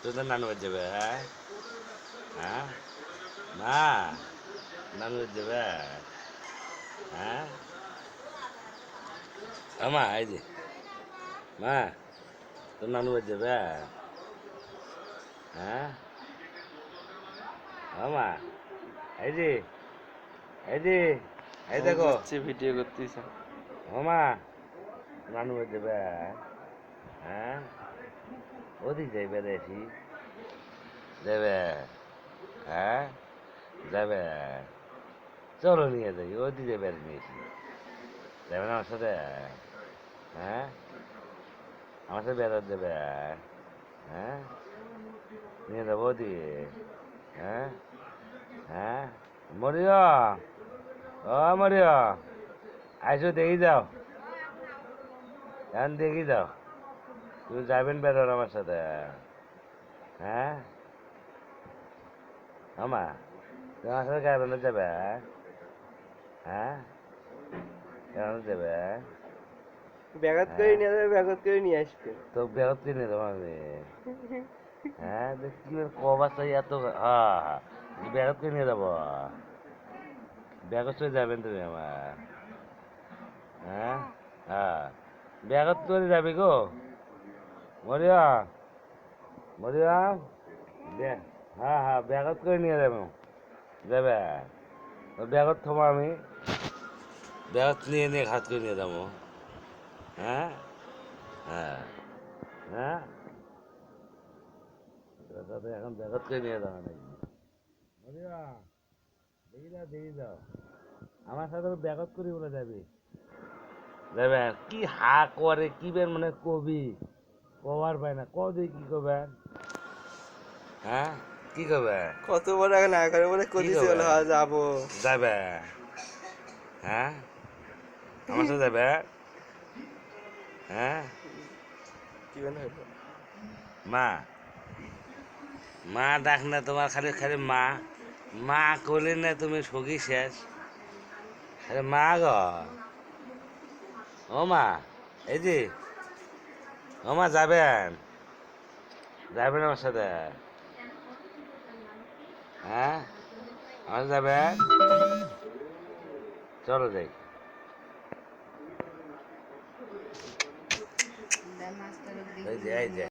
তুই তো নানু বাড়ি যাবে হ্যাঁ হ্যাঁ মা নানু বাড়ি যাবে হ্যাঁ মা এই যে মা তোর নানু বাড়ি যাবে হ্যাঁ মা এই যে এই যে এই দেখো ভিডিও করতেছে। মা নানু বাড়ি যাবে হ্যাঁ ওদিক যাইবে দেখি যাবে হ্যাঁ যাবে চলো নিয়ে যাই ওদিক যাবে নিয়েছি যাবে না আমার সাথে হ্যাঁ আমার সাথে বেড়াতে যাবে হ্যাঁ নিয়ে যাবো ওদিকে হ্যাঁ হ্যাঁ মরিয়া ও মরিয়া আইসো দেখি যাও এখন দেখি যাও তুমি যাবেন বেড়ান আমার সাথে হ্যাঁ আমা তুমি আমার সাথে কেন যাবে হ্যাঁ কেন যাবে ব্যাগত করে নিয়ে যাবে, ব্যাগত করে নিয়ে আসবে। তো বেরোত কিনে দেবো আমি হ্যাঁ কি কবাসা এত হ্যাঁ বেরোত কিনে যাবো ব্যাগত চলে যাবেন তুমি আমার হ্যাঁ হ্যাঁ ব্যাগত করে যাবে গো মরিয়া মরিয়া হ্যাঁ হ্যাঁ ব্যাগত করে নিয়ে যাবো যাবে ব্যাগত থমো আমি ব্যাগত নিয়ে নিয়ে ঘাত করে নিয়ে যাবো হ্যাঁ হ্যাঁ হ্যাঁ তাতে এখন ব্যাগত করে নিয়ে যাওয়া নাকি মরিয়া দেখি যাও আমার সাথে ব্যাগত করি বলে যাবি যাবে কি হা করে কি বেন মানে কবি কবার পায় না কদি কি করবেন হ্যাঁ কি করবে কত বড় আগে না করে বলে কদিছে বলে হ্যাঁ যাবো। যাবে হ্যাঁ আমার সাথে যাবে হ্যাঁ কি মনে হলো? মা মা ডাক না তোমার খালি খালি মা মা করলে না তুমি সগি শেষ আরে মা গ ও মা এই যে ও মা যাবেন যাবেন আমার সাথে হ্যাঁ আমার যাবেন চলো যাই এই যে